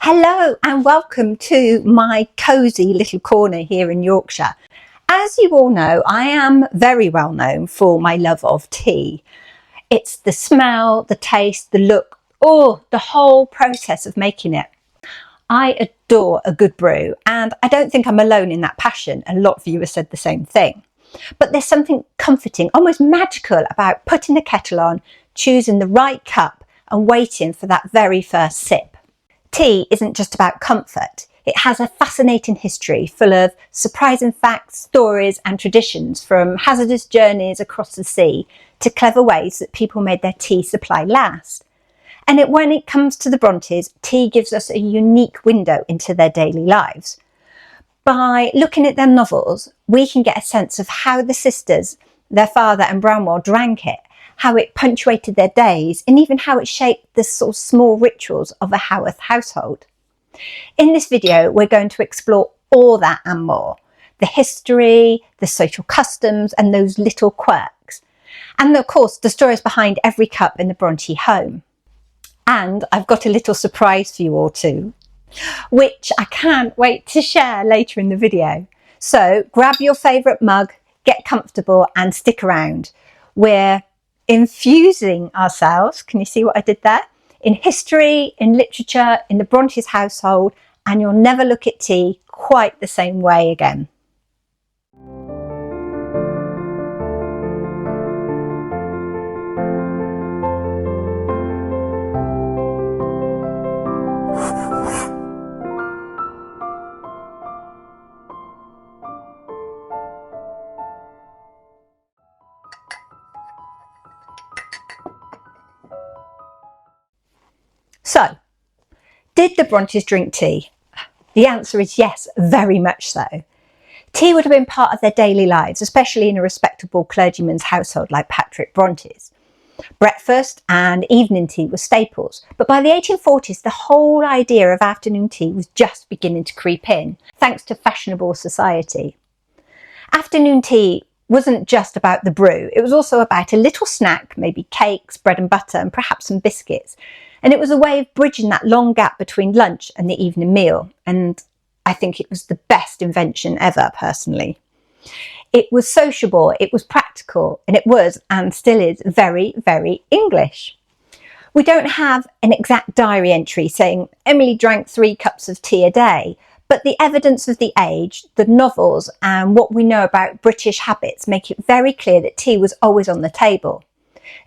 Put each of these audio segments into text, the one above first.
Hello and welcome to my cosy little corner here in Yorkshire. As you all know, I am very well known for my love of tea. It's the smell, the taste, the look, or the whole process of making it. I adore a good brew, and I don't think I'm alone in that passion. A lot of you have said the same thing. But there's something comforting, almost magical about putting the kettle on, choosing the right cup and waiting for that very first sip. Tea isn't just about comfort. It has a fascinating history full of surprising facts, stories and traditions, from hazardous journeys across the sea to clever ways that people made their tea supply last. And when it comes to the Brontes, tea gives us a unique window into their daily lives. By looking at their novels, we can get a sense of how the sisters, their father and Branwell, drank it, how it punctuated their days, and even how it shaped the sort of small rituals of a Haworth household. In this video, we're going to explore all that and more. The history, the social customs, and those little quirks. And of course, the stories behind every cup in the Bronte home. And I've got a little surprise for you all too, which I can't wait to share later in the video. So grab your favourite mug, get comfortable and stick around. We're infusing ourselves, can you see what I did there? In history, in literature, in the Brontes household, and you'll never look at tea quite the same way again. So, did the Brontes drink tea? The answer is yes, very much so. Tea would have been part of their daily lives, especially in a respectable clergyman's household like Patrick Bronte's. Breakfast and evening tea were staples, but by the 1840s, the whole idea of afternoon tea was just beginning to creep in, thanks to fashionable society. Afternoon tea wasn't just about the brew, it was also about a little snack, maybe cakes, bread and butter, and perhaps some biscuits. And it was a way of bridging that long gap between lunch and the evening meal. And I think it was the best invention ever, personally. It was sociable, it was practical, and it was, and still is, very, very English. We don't have an exact diary entry saying Emily drank 3 cups of tea a day, but the evidence of the age, the novels, and what we know about British habits make it very clear that tea was always on the table.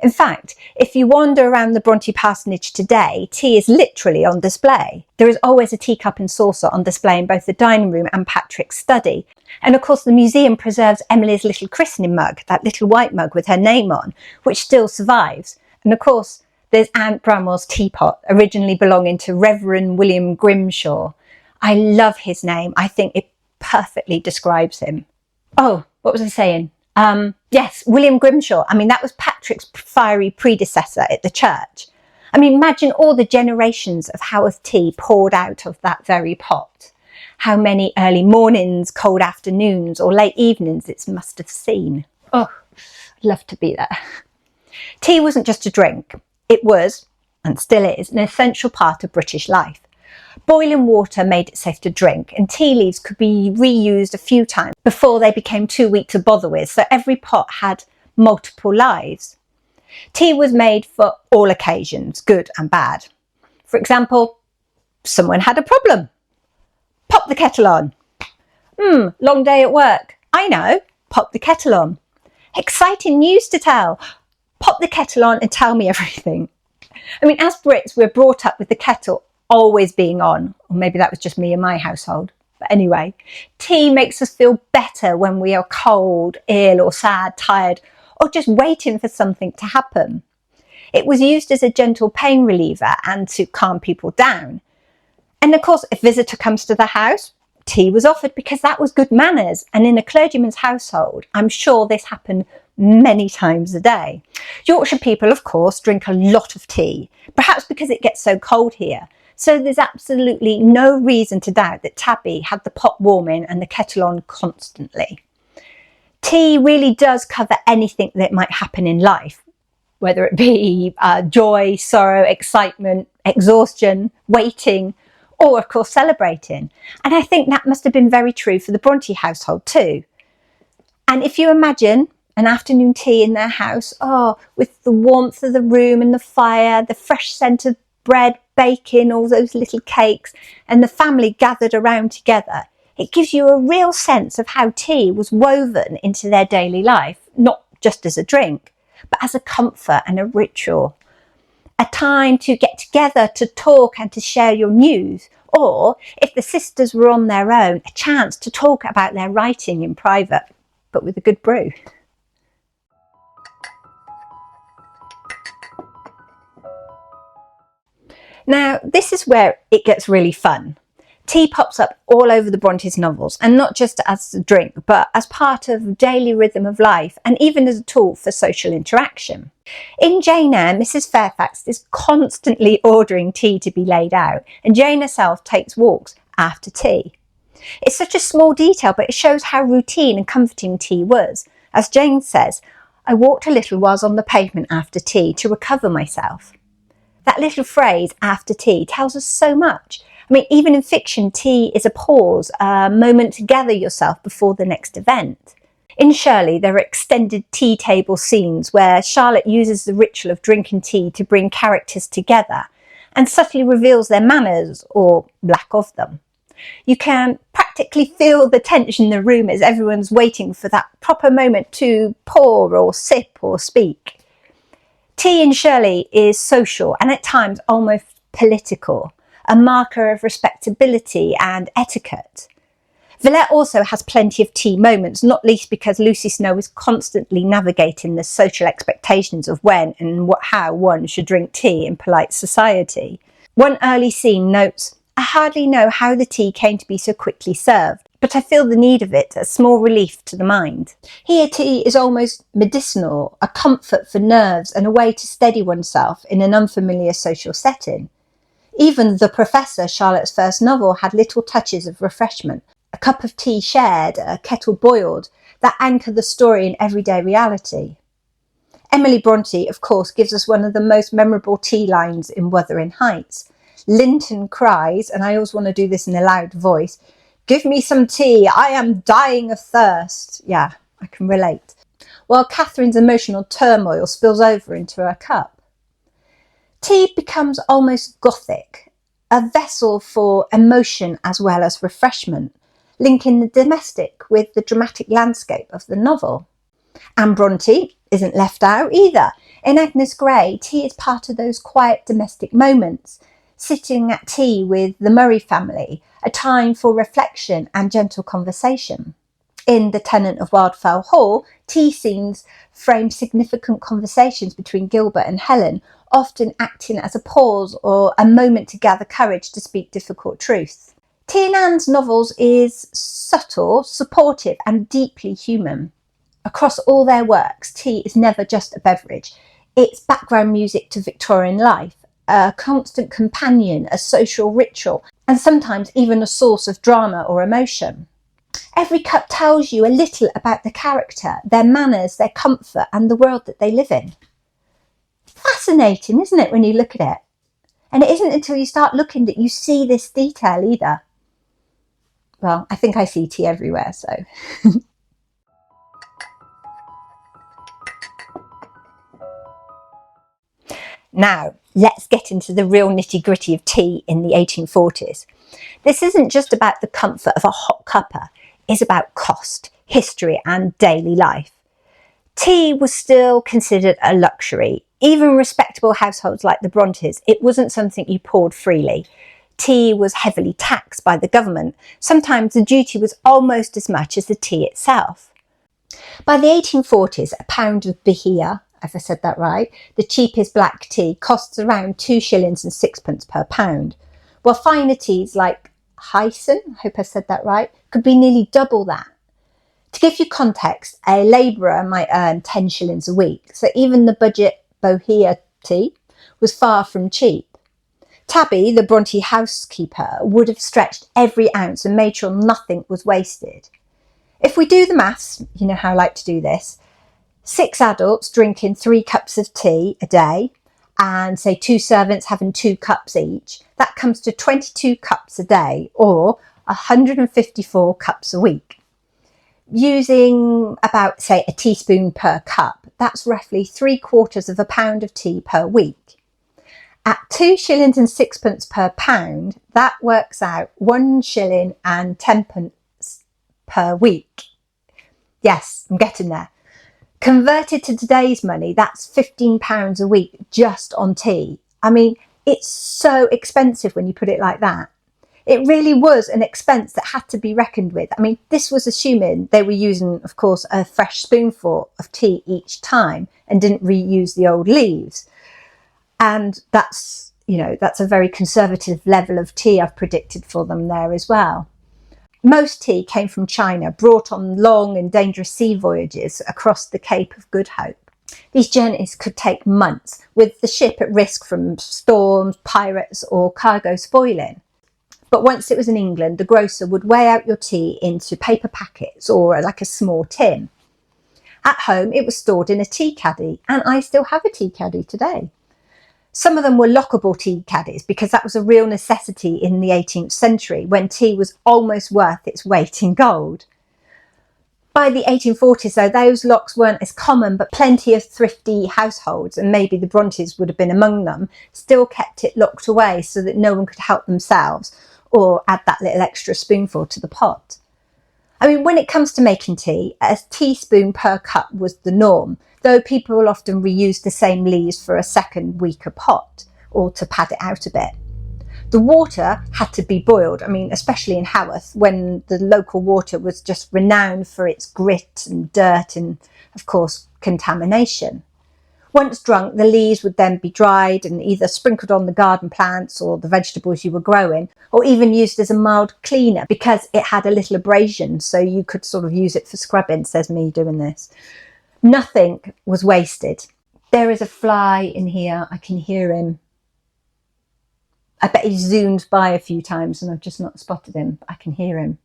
In fact, if you wander around the Bronte Parsonage today, tea is literally on display. There is always a teacup and saucer on display in both the dining room and Patrick's study. And of course, the museum preserves Emily's little christening mug, that little white mug with her name on, which still survives. And of course, there's Aunt Branwell's teapot, originally belonging to Reverend William Grimshaw. I love his name. I think it perfectly describes him. Oh, what was I saying? Yes, William Grimshaw. I mean, that was Patrick's fiery predecessor at the church. I mean, imagine all the generations of Haworth tea poured out of that very pot. How many early mornings, cold afternoons or late evenings it must have seen. Oh, I'd love to be there. Tea wasn't just a drink. It was, and still is, an essential part of British life. Boiling water made it safe to drink, and tea leaves could be reused a few times before they became too weak to bother with, so every pot had multiple lives. Tea was made for all occasions, good and bad. For example, someone had a problem. Pop the kettle on. Long day at work. I know, pop the kettle on. Exciting news to tell. Pop the kettle on and tell me everything. I mean, as Brits, we're brought up with the kettle always being on, or maybe that was just me in my household. But anyway, tea makes us feel better when we are cold, ill or sad, tired, or just waiting for something to happen. It was used as a gentle pain reliever and to calm people down. And of course, if a visitor comes to the house, tea was offered because that was good manners. And in a clergyman's household, I'm sure this happened many times a day. Yorkshire people, of course, drink a lot of tea, perhaps because it gets so cold here. So there's absolutely no reason to doubt that Tabby had the pot warming and the kettle on constantly. Tea really does cover anything that might happen in life, whether it be joy, sorrow, excitement, exhaustion, waiting, or of course celebrating. And I think that must have been very true for the Bronte household too. And if you imagine an afternoon tea in their house, with the warmth of the room and the fire, the fresh scent of bread, baking, all those little cakes, and the family gathered around together, it gives you a real sense of how tea was woven into their daily life, not just as a drink, but as a comfort and a ritual. A time to get together, to talk and to share your news, or if the sisters were on their own, a chance to talk about their writing in private, but with a good brew. Now, this is where it gets really fun. Tea pops up all over the Brontes' novels, and not just as a drink, but as part of daily rhythm of life, and even as a tool for social interaction. In Jane Eyre, Mrs. Fairfax is constantly ordering tea to be laid out, and Jane herself takes walks after tea. It's such a small detail, but it shows how routine and comforting tea was. As Jane says, "I walked a little whilst on the pavement after tea to recover myself." That little phrase, "after tea," tells us so much. I mean, even in fiction, tea is a pause, a moment to gather yourself before the next event. In Shirley, there are extended tea table scenes where Charlotte uses the ritual of drinking tea to bring characters together and subtly reveals their manners, or lack of them. You can practically feel the tension in the room as everyone's waiting for that proper moment to pour or sip or speak. Tea in Shirley is social and at times almost political, a marker of respectability and etiquette. Villette also has plenty of tea moments, not least because Lucy Snow is constantly navigating the social expectations of when and how one should drink tea in polite society. One early scene notes, "I hardly know how the tea came to be so quickly served, but I feel the need of it, a small relief to the mind." Here, tea is almost medicinal, a comfort for nerves and a way to steady oneself in an unfamiliar social setting. Even The Professor, Charlotte's first novel, had little touches of refreshment. A cup of tea shared, a kettle boiled, that anchor the story in everyday reality. Emily Bronte, of course, gives us one of the most memorable tea lines in Wuthering Heights. Linton cries, and I always want to do this in a loud voice, "Give me some tea, I am dying of thirst." Yeah, I can relate. While Catherine's emotional turmoil spills over into her cup. Tea becomes almost gothic, a vessel for emotion as well as refreshment, linking the domestic with the dramatic landscape of the novel. Anne Bronte isn't left out either. In Agnes Grey, tea is part of those quiet domestic moments, sitting at tea with the Murray family, a time for reflection and gentle conversation. In The Tenant of Wildfell Hall, tea scenes frame significant conversations between Gilbert and Helen, often acting as a pause or a moment to gather courage to speak difficult truths. Tea in Anne's novels is subtle, supportive and deeply human. Across all their works, tea is never just a beverage. It's background music to Victorian life, a constant companion, a social ritual, and sometimes even a source of drama or emotion. Every cup tells you a little about the character, their manners, their comfort, and the world that they live in. Fascinating, isn't it, when you look at it? And it isn't until you start looking that you see this detail either. Well, I think I see tea everywhere, so. Now, let's get into the real nitty-gritty of tea in the 1840s. This isn't just about the comfort of a hot cuppa, it's about cost, history and daily life. Tea was still considered a luxury. Even respectable households like the Brontes, it wasn't something you poured freely. Tea was heavily taxed by the government. Sometimes the duty was almost as much as the tea itself. By the 1840s, a pound of Bahia, if I said that right, the cheapest black tea, costs around 2 shillings and 6pence per pound, while finer teas like Hyson, I hope I said that right, could be nearly double that. To give you context, a labourer might earn 10 shillings a week, so even the budget Bohea tea was far from cheap. Tabby, the Bronte housekeeper, would have stretched every ounce and made sure nothing was wasted. If we do the maths, you know how I like to do this, 6 adults drinking 3 cups of tea a day, and say 2 servants having 2 cups each, that comes to 22 cups a day, or 154 cups a week. Using about, say, a teaspoon per cup, that's roughly 3/4 of a pound of tea per week. At 2 shillings and 6pence per pound, that works out 1 shilling and 10pence per week. Yes, I'm getting there. Converted to today's money, that's £15 a week just on tea. I mean, it's so expensive when you put it like that. It really was an expense that had to be reckoned with. I mean, this was assuming they were using, of course, a fresh spoonful of tea each time and didn't reuse the old leaves. And that's, that's a very conservative level of tea I've predicted for them there as well. Most tea came from China, brought on long and dangerous sea voyages across the Cape of Good Hope. These journeys could take months, with the ship at risk from storms, pirates, or cargo spoiling. But once it was in England, the grocer would weigh out your tea into paper packets or like a small tin. At home, it was stored in a tea caddy, and I still have a tea caddy today. Some of them were lockable tea caddies because that was a real necessity in the 18th century when tea was almost worth its weight in gold. By the 1840s, though, those locks weren't as common, but plenty of thrifty households, and maybe the Brontes would have been among them, still kept it locked away so that no one could help themselves or add that little extra spoonful to the pot. I mean, when it comes to making tea, a teaspoon per cup was the norm, though people often reused the same leaves for a second, weaker pot, or to pad it out a bit. The water had to be boiled, especially in Haworth, when the local water was just renowned for its grit and dirt and, of course, contamination. Once drunk, the leaves would then be dried and either sprinkled on the garden plants or the vegetables you were growing, or even used as a mild cleaner because it had a little abrasion, so you could sort of use it for scrubbing, says me doing this. Nothing was wasted. There is a fly in here. I can hear him. I bet he zoomed by a few times and I've just not spotted him, but I can hear him.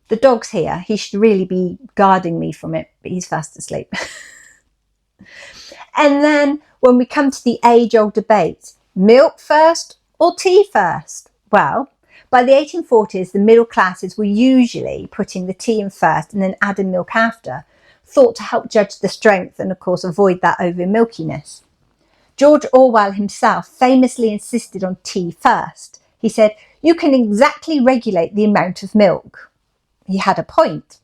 The dog's here. He should really be guarding me from it, but he's fast asleep. And then when we come to the age-old debate, milk first or tea first? Well, by the 1840s, the middle classes were usually putting the tea in first and then adding milk after, thought to help judge the strength and, of course, avoid that over milkiness. George Orwell himself famously insisted on tea first. He said, "You can exactly regulate the amount of milk." He had a point.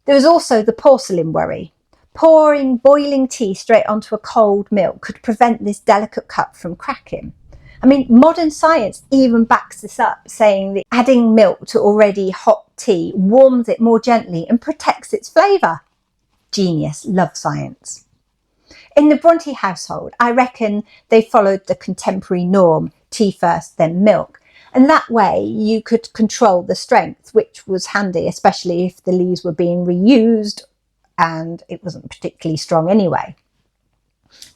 There was also the porcelain worry. Pouring boiling tea straight onto a cold milk could prevent this delicate cup from cracking. Modern science even backs this up, saying that adding milk to already hot tea warms it more gently and protects its flavour. Genius, love science. In the Bronte household, I reckon they followed the contemporary norm, tea first, then milk. And that way you could control the strength, which was handy, especially if the leaves were being reused and it wasn't particularly strong anyway.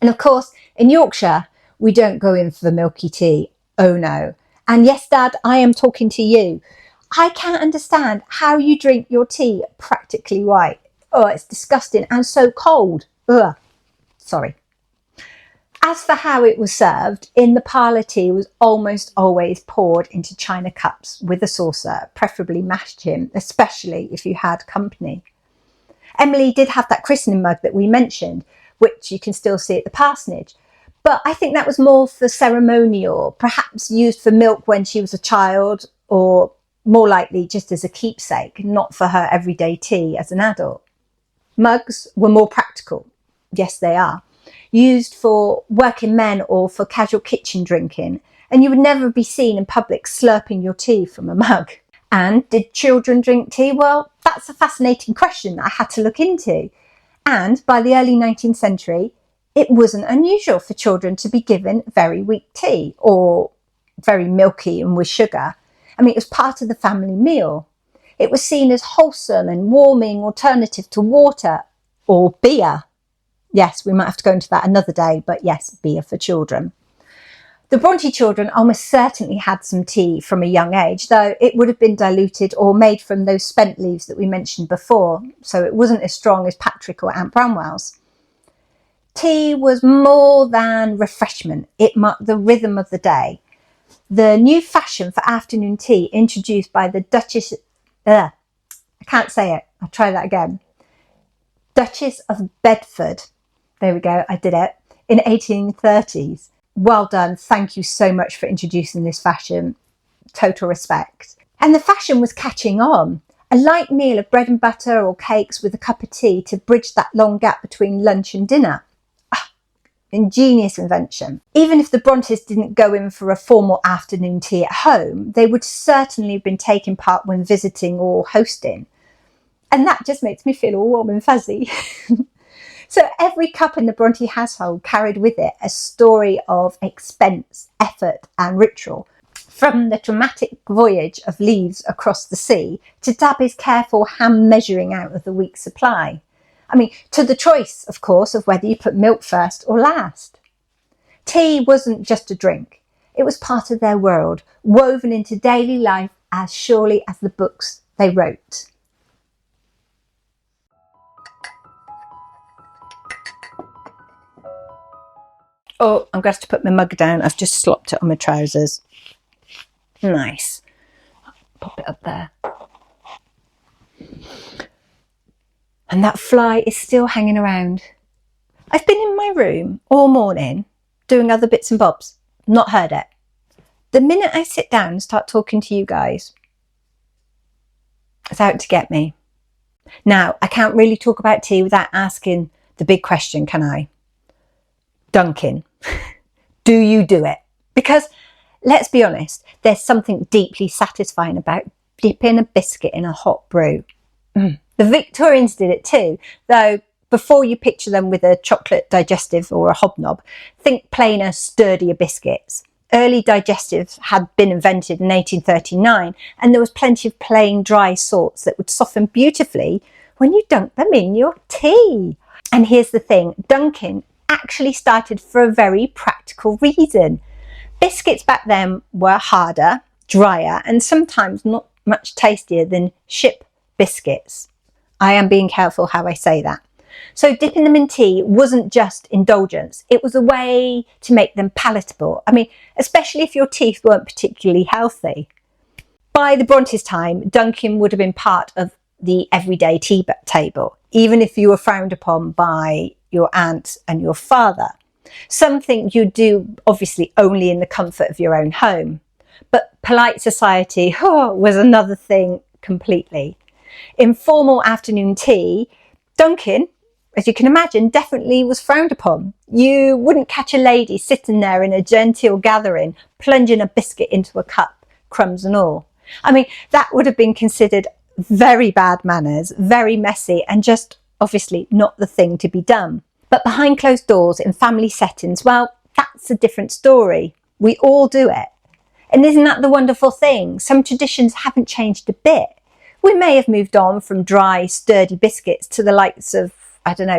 And of course, in Yorkshire, we don't go in for the milky tea. Oh no. And yes, Dad, I am talking to you. I can't understand how you drink your tea practically white. Oh, it's disgusting and so cold. Ugh. Sorry. As for how it was served, in the parlour tea was almost always poured into china cups with a saucer, preferably mashed tin, especially if you had company. Emily did have that christening mug that we mentioned, which you can still see at the Parsonage. But I think that was more for ceremonial, perhaps used for milk when she was a child, or more likely just as a keepsake, not for her everyday tea as an adult. Mugs were more practical. Yes, they are. Used for working men or for casual kitchen drinking, and you would never be seen in public slurping your tea from a mug. And did children drink tea? Well, that's a fascinating question that I had to look into. And by the early 19th century, it wasn't unusual for children to be given very weak tea or very milky and with sugar. It was part of the family meal. It was seen as wholesome and warming alternative to water or beer. Yes, we might have to go into that another day, but yes, beer for children. The Bronte children almost certainly had some tea from a young age, though it would have been diluted or made from those spent leaves that we mentioned before, so it wasn't as strong as Patrick or Aunt Branwell's. Tea was more than refreshment. It marked the rhythm of the day. The new fashion for afternoon tea introduced by the Duchess, I can't say it, I'll try that again. Duchess of Bedford, there we go, I did it, in 1830s. Well done, thank you so much for introducing this fashion. Total respect. And the fashion was catching on. A light meal of bread and butter or cakes with a cup of tea to bridge that long gap between lunch and dinner. Ingenious invention. Even if the Brontës didn't go in for a formal afternoon tea at home, they would certainly have been taking part when visiting or hosting. And that just makes me feel all warm and fuzzy. So every cup in the Bronte household carried with it a story of expense, effort and ritual. From the dramatic voyage of leaves across the sea to Dabby's careful hand measuring out of the week's supply. To the choice, of course, of whether you put milk first or last. Tea wasn't just a drink. It was part of their world, woven into daily life as surely as the books they wrote. Oh, I'm going to have to put my mug down. I've just slopped it on my trousers. Nice. Pop it up there. And that fly is still hanging around. I've been in my room all morning doing other bits and bobs, not heard it. The minute I sit down and start talking to you guys, it's out to get me. Now, I can't really talk about tea without asking the big question, can I? Dunking. Do you do it? Because, let's be honest, there's something deeply satisfying about dipping a biscuit in a hot brew. The Victorians did it too, though before you picture them with a chocolate digestive or a hobnob, think plainer, sturdier biscuits. Early digestives had been invented in 1839, and there was plenty of plain, dry sorts that would soften beautifully when you dunk them in your tea. And here's the thing, dunking actually started for a very practical reason. Biscuits back then were harder, drier, and sometimes not much tastier than ship biscuits. I am being careful how I say that. So dipping them in tea wasn't just indulgence. It was a way to make them palatable. Especially if your teeth weren't particularly healthy. By the Brontes' time, dunking would have been part of the everyday tea table, even if you were frowned upon by your aunt and your father. Something you do obviously only in the comfort of your own home. But polite society was another thing completely. In formal afternoon tea, dunking, as you can imagine, definitely was frowned upon. You wouldn't catch a lady sitting there in a genteel gathering, plunging a biscuit into a cup, crumbs and all. That would have been considered very bad manners, very messy, and just obviously not the thing to be done. But behind closed doors in family settings, well, that's a different story. We all do it. And isn't that the wonderful thing? Some traditions haven't changed a bit. We may have moved on from dry, sturdy biscuits to the likes of,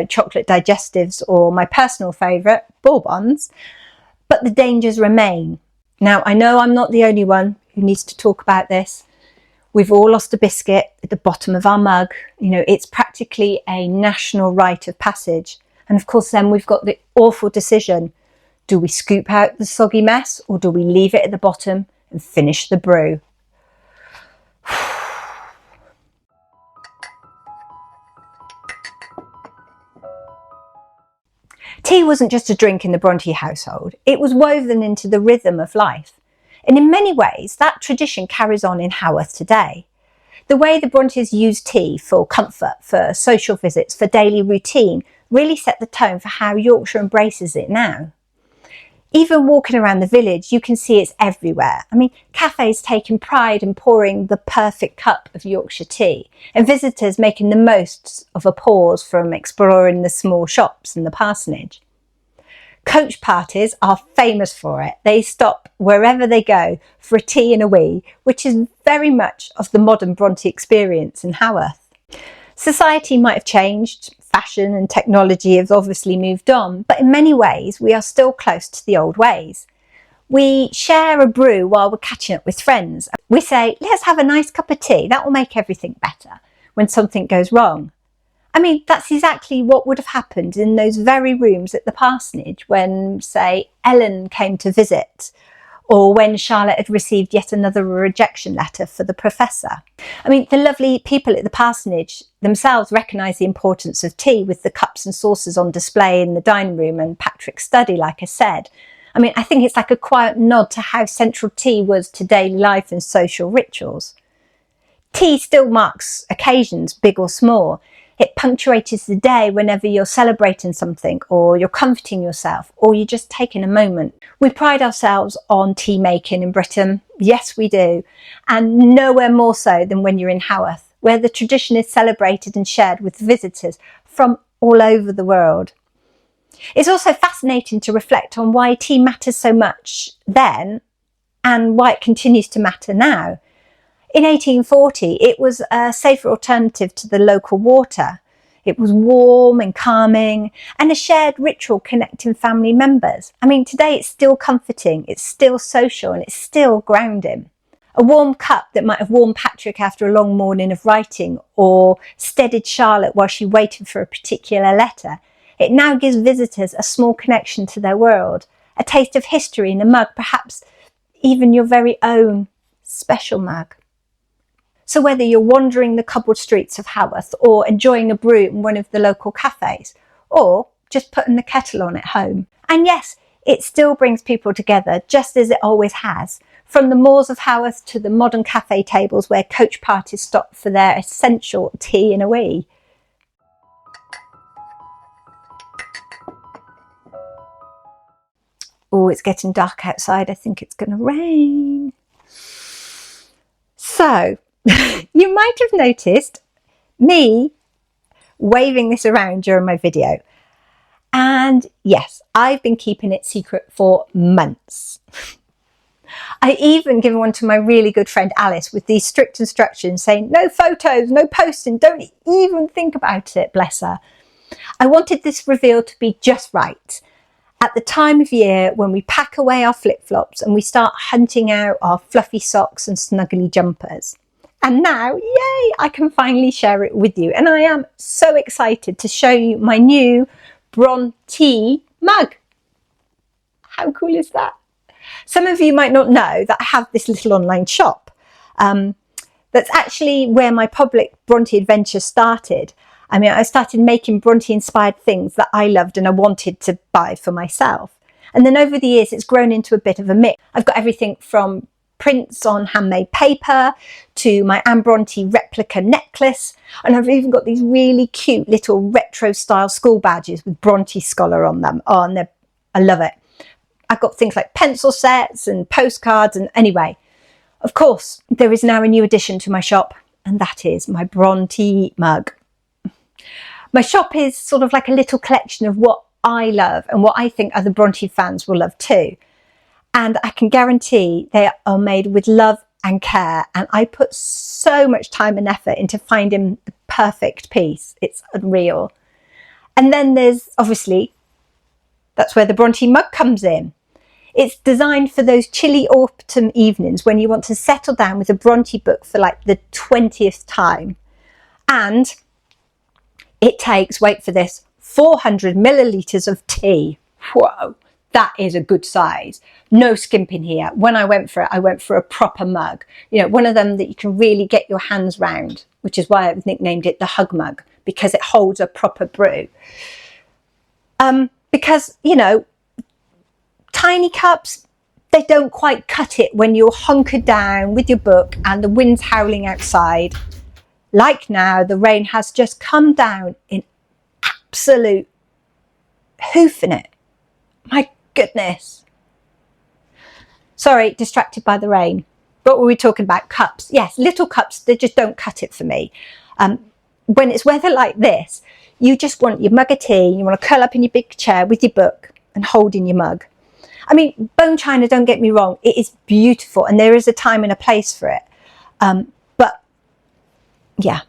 chocolate digestives or my personal favourite, bourbons, but the dangers remain. Now, I know I'm not the only one who needs to talk about this. We've all lost a biscuit at the bottom of our mug. It's practically a national rite of passage. And of course, then we've got the awful decision. Do we scoop out the soggy mess or do we leave it at the bottom and finish the brew? Tea wasn't just a drink in the Bronte household, it was woven into the rhythm of life. And in many ways, that tradition carries on in Haworth today. The way the Brontes used tea for comfort, for social visits, for daily routine, really set the tone for how Yorkshire embraces it now. Even walking around the village, you can see it's everywhere. Cafes taking pride in pouring the perfect cup of Yorkshire tea, and visitors making the most of a pause from exploring the small shops in the Parsonage. Coach parties are famous for it. They stop wherever they go for a tea and a wee, which is very much of the modern Bronte experience in Haworth. Society might have changed, fashion and technology have obviously moved on, but in many ways we are still close to the old ways. We share a brew while we're catching up with friends. We say, let's have a nice cup of tea, that will make everything better when something goes wrong. I mean, that's exactly what would have happened in those very rooms at the Parsonage when, say, Ellen came to visit, or when Charlotte had received yet another rejection letter for the professor. I mean, the lovely people at the Parsonage themselves recognised the importance of tea, with the cups and saucers on display in the dining room and Patrick's study, like I said. I mean, I think it's like a quiet nod to how central tea was to daily life and social rituals. Tea still marks occasions, big or small. It punctuates the day whenever you're celebrating something, or you're comforting yourself, or you're just taking a moment. We pride ourselves on tea making in Britain. Yes, we do. And nowhere more so than when you're in Haworth, where the tradition is celebrated and shared with visitors from all over the world. It's also fascinating to reflect on why tea matters so much then and why it continues to matter now. In 1840, it was a safer alternative to the local water. It was warm and calming and a shared ritual connecting family members. I mean, today it's still comforting, it's still social, and it's still grounding. A warm cup that might have warmed Patrick after a long morning of writing, or steadied Charlotte while she waited for a particular letter. It now gives visitors a small connection to their world, a taste of history in a mug, perhaps even your very own special mug. So whether you're wandering the cobbled streets of Haworth, or enjoying a brew in one of the local cafes, or just putting the kettle on at home. And yes, it still brings people together, just as it always has, from the moors of Haworth to the modern cafe tables where coach parties stop for their essential tea and a wee. Oh, it's getting dark outside. I think it's going to rain. So, you might have noticed me waving this around during my video. And yes, I've been keeping it secret for months. I even given one to my really good friend Alice with these strict instructions saying, no photos, no posting, don't even think about it, bless her. I wanted this reveal to be just right. At the time of year when we pack away our flip-flops and we start hunting out our fluffy socks and snuggly jumpers. And now, yay, I can finally share it with you. And I am so excited to show you my new Brontë mug. How cool is that? Some of you might not know that I have this little online shop. That's actually where my public Brontë adventure started. I mean, I started making Brontë-inspired things that I loved and I wanted to buy for myself. And then over the years, it's grown into a bit of a mix. I've got everything from prints on handmade paper to my Anne Brontë replica necklace, and I've even got these really cute little retro style school badges with Brontë scholar on them. Oh, and I love it. I've got things like pencil sets and postcards, and anyway, of course, there is now a new addition to my shop, and that is my Brontë mug. My shop is sort of like a little collection of what I love and what I think other Brontë fans will love too. And I can guarantee they are made with love and care. And I put so much time and effort into finding the perfect piece. It's unreal. And then there's obviously, that's where the Brontë mug comes in. It's designed for those chilly autumn evenings when you want to settle down with a Brontë book for like the 20th time. And it takes, wait for this, 400 millilitres of tea. Whoa. That is a good size. No skimping here. When I went for it, I went for a proper mug. You know, one of them that you can really get your hands round, which is why I've nicknamed it the hug mug, because it holds a proper brew. Because, you know, tiny cups, they don't quite cut it when you're hunkered down with your book and the wind's howling outside. Like now, the rain has just come down in absolute hoofing it. My goodness. Sorry, distracted by the rain. What were we talking about? Cups. Yes, little cups, they just don't cut it for me. When it's weather like this, you just want your mug of tea, you want to curl up in your big chair with your book and holding your mug. I mean, bone china, don't get me wrong, it is beautiful and there is a time and a place for it. But yeah,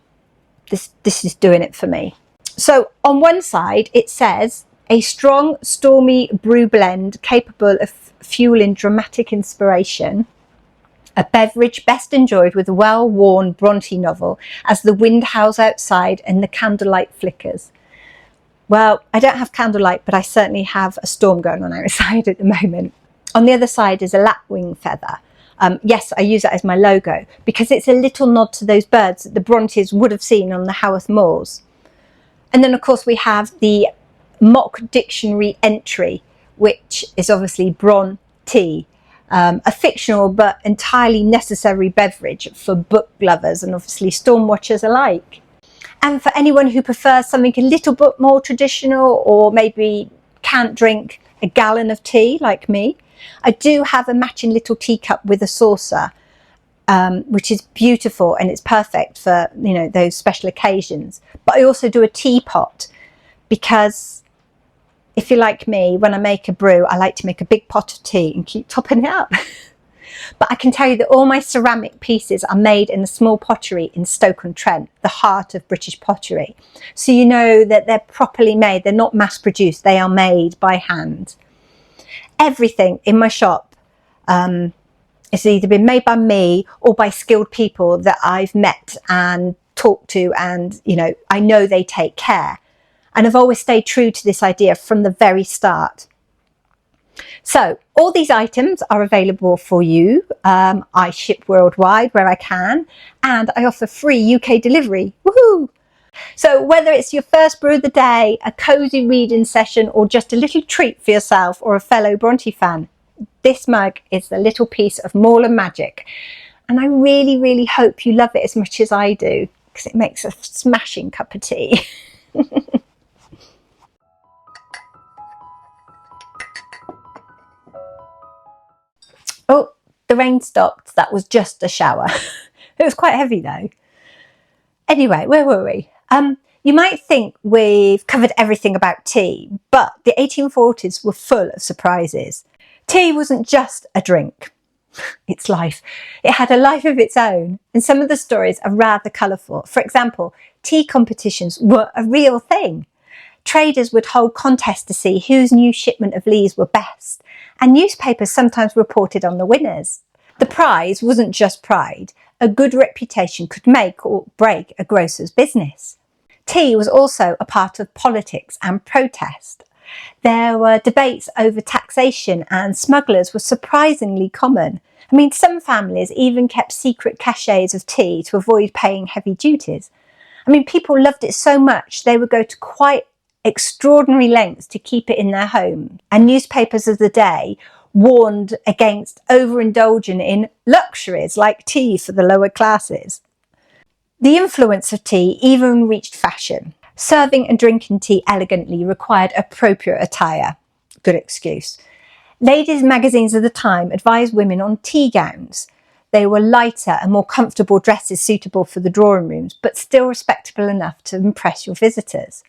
this is doing it for me. So on one side, it says, a strong, stormy brew blend capable of fueling dramatic inspiration. A beverage best enjoyed with a well-worn Bronte novel as the wind howls outside and the candlelight flickers. Well, I don't have candlelight, but I certainly have a storm going on outside at the moment. On the other side is a lapwing feather. Yes, I use that as my logo because it's a little nod to those birds that the Brontes would have seen on the Haworth moors. And then, of course, we have the mock dictionary entry, which is obviously Bronte, a fictional but entirely necessary beverage for book lovers and obviously storm watchers alike. And for anyone who prefers something a little bit more traditional or maybe can't drink a gallon of tea like me, I do have a matching little teacup with a saucer, which is beautiful and it's perfect for, you know, those special occasions. But I also do a teapot because if you're like me, when I make a brew, I like to make a big pot of tea and keep topping it up. But I can tell you that all my ceramic pieces are made in a small pottery in Stoke-on-Trent, the heart of British pottery. So you know that they're properly made. They're not mass produced. They are made by hand. Everything in my shop it's either been made by me or by skilled people that I've met and talked to, and you know, I know they take care. And I've always stayed true to this idea from the very start. So all these items are available for you. I ship worldwide where I can, and I offer free UK delivery. Woohoo! So whether it's your first brew of the day, a cosy reading session, or just a little treat for yourself or a fellow Bronte fan, this mug is a little piece of Moorland magic. And I really, really hope you love it as much as I do, because it makes a smashing cup of tea. Oh, the rain stopped. That was just a shower. It was quite heavy though. Anyway, where were we? You might think we've covered everything about tea, but the 1840s were full of surprises. Tea wasn't just a drink. It's life. It had a life of its own, and some of the stories are rather colourful. For example, tea competitions were a real thing. Traders would hold contests to see whose new shipment of lees were best, and newspapers sometimes reported on the winners. The prize wasn't just pride. A good reputation could make or break a grocer's business. Tea was also a part of politics and protest. There were debates over taxation, and smugglers were surprisingly common. I mean, some families even kept secret cachets of tea to avoid paying heavy duties. I mean, people loved it so much they would go to quite extraordinary lengths to keep it in their home. And newspapers of the day warned against overindulging in luxuries like tea for the lower classes. The influence of tea even reached fashion. Serving and drinking tea elegantly required appropriate attire. Good excuse. Ladies' magazines of the time advised women on tea gowns. They were lighter and more comfortable dresses suitable for the drawing rooms, but still respectable enough to impress your visitors.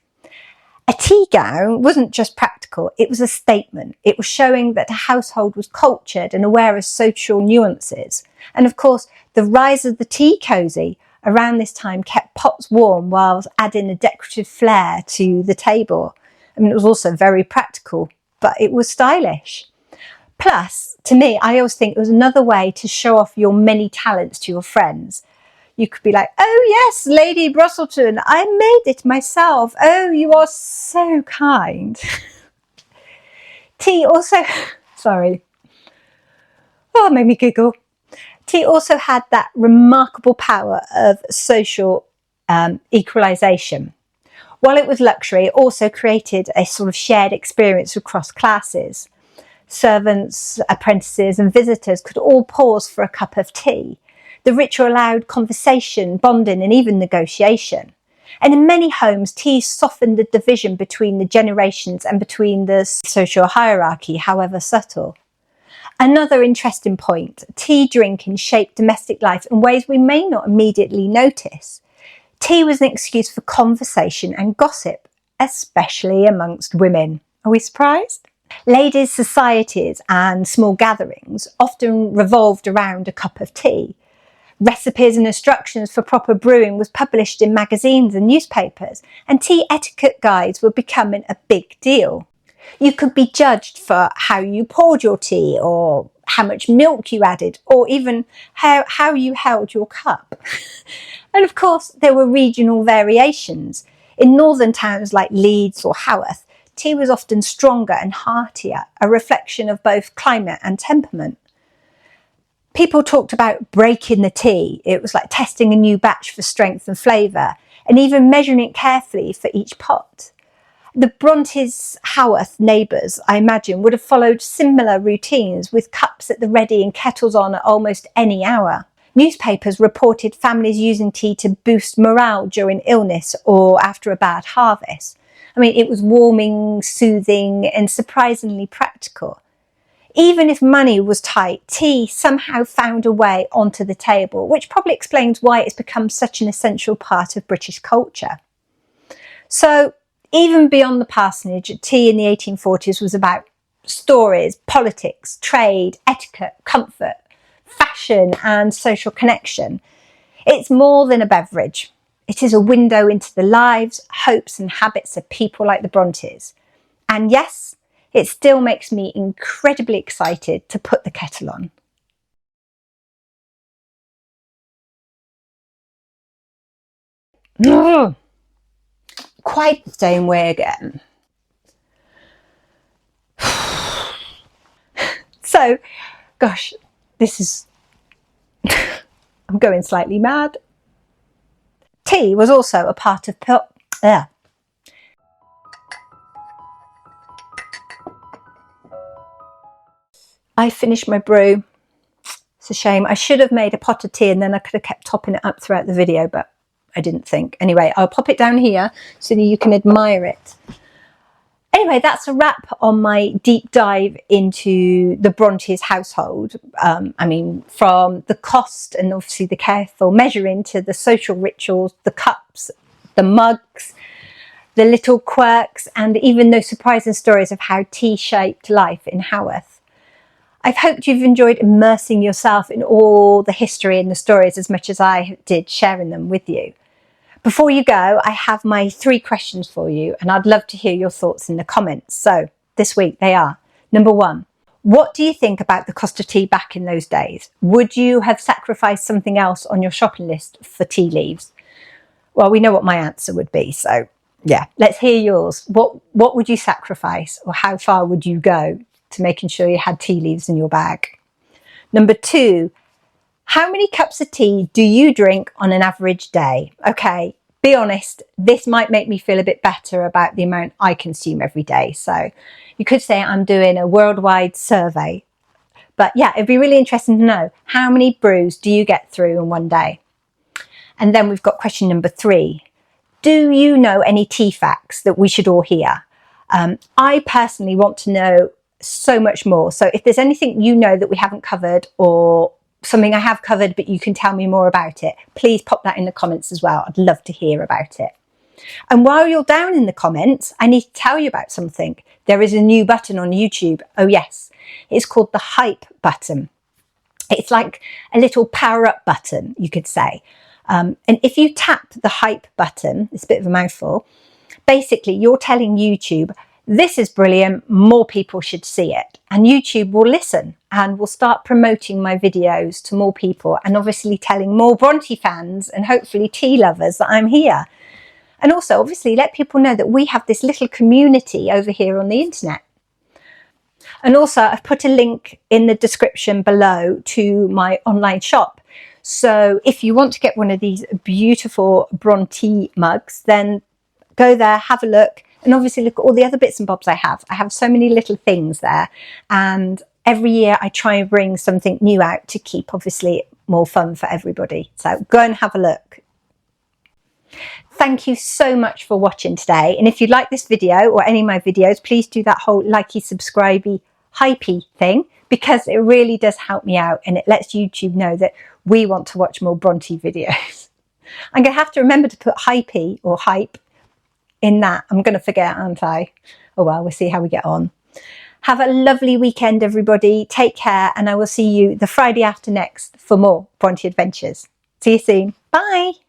A tea gown wasn't just practical, it was a statement. It was showing that a household was cultured and aware of social nuances. And of course, the rise of the tea cosy around this time kept pots warm whilst adding a decorative flair to the table. I mean, it was also very practical, but it was stylish. Plus, to me, I always think it was another way to show off your many talents to your friends. You could be like, oh yes, Lady Brustleton, I made it myself. Oh, you are so kind. Tea also, sorry. Oh, it made me giggle. Tea also had that remarkable power of social equalisation. While it was luxury, it also created a sort of shared experience across classes. Servants, apprentices and visitors could all pause for a cup of tea. The ritual allowed conversation, bonding and even negotiation. And in many homes, tea softened the division between the generations and between the social hierarchy, however subtle. Another interesting point, tea drinking shaped domestic life in ways we may not immediately notice. Tea was an excuse for conversation and gossip, especially amongst women. Are we surprised? Ladies' societies and small gatherings often revolved around a cup of tea. Recipes and instructions for proper brewing was published in magazines and newspapers, and tea etiquette guides were becoming a big deal. You could be judged for how you poured your tea or how much milk you added, or even how you held your cup. And of course, there were regional variations. In northern towns like Leeds or Haworth, tea was often stronger and heartier, a reflection of both climate and temperament. People talked about breaking the tea. It was like testing a new batch for strength and flavour, and even measuring it carefully for each pot. The Brontes' Haworth neighbours, I imagine, would have followed similar routines, with cups at the ready and kettles on at almost any hour. Newspapers reported families using tea to boost morale during illness or after a bad harvest. I mean, it was warming, soothing, and surprisingly practical. Even if money was tight, tea somehow found a way onto the table, which probably explains why it's become such an essential part of British culture. So, even beyond the parsonage, tea in the 1840s was about stories, politics, trade, etiquette, comfort, fashion, and social connection. It's more than a beverage. It is a window into the lives, hopes, and habits of people like the Brontes. And yes, it still makes me incredibly excited to put the kettle on. Quite the same way again. So, gosh, this is... I'm going slightly mad. Tea was also a part of... I finished my brew. It's a shame. I should have made a pot of tea and then I could have kept topping it up throughout the video, but I didn't think. Anyway, I'll pop it down here so that you can admire it. Anyway, that's a wrap on my deep dive into the Brontes household. I mean, from the cost and obviously the careful measuring to the social rituals, the cups, the mugs, the little quirks, and even those surprising stories of how tea shaped life in Haworth. I've hoped you've enjoyed immersing yourself in all the history and the stories as much as I did sharing them with you. Before you go, I have my 3 questions for you, and I'd love to hear your thoughts in the comments. So this week they are: number 1, what do you think about the cost of tea back in those days? Would you have sacrificed something else on your shopping list for tea leaves? Well, we know what my answer would be, so yeah, let's hear yours. What would you sacrifice, or how far would you go to making sure you had tea leaves in your bag? Number 2, how many cups of tea do you drink on an average day? Okay, be honest, this might make me feel a bit better about the amount I consume every day. So you could say I'm doing a worldwide survey. But yeah, it'd be really interesting to know, how many brews do you get through in one day? And then we've got question number 3. Do you know any tea facts that we should all hear? I personally want to know so much more. So if there's anything you know that we haven't covered, or something I have covered but you can tell me more about it, please pop that in the comments as well. I'd love to hear about it. And while you're down in the comments, I need to tell you about something. There is a new button on YouTube. Oh yes, it's called the hype button. It's like a little power up button, you could say. And if you tap the hype button, it's a bit of a mouthful, basically you're telling YouTube, this is brilliant, more people should see it. And YouTube will listen and will start promoting my videos to more people, and obviously telling more Bronte fans and hopefully tea lovers that I'm here. And also obviously let people know that we have this little community over here on the internet. And also I've put a link in the description below to my online shop. So if you want to get one of these beautiful Bronte mugs, then go there, have a look, and obviously look at all the other bits and bobs I have. I have so many little things there, and every year I try and bring something new out to keep obviously more fun for everybody. So go and have a look. Thank you so much for watching today. And if you like this video or any of my videos, please do that whole likey, subscribey, hypey thing, because it really does help me out and it lets YouTube know that we want to watch more Bronte videos. I'm going to have to remember to put hypey or hype in that. I'm going to forget, aren't I? Oh well, we'll see how we get on. Have a lovely weekend, everybody. Take care, and I will see you the Friday after next for more Bronte adventures. See you soon. Bye.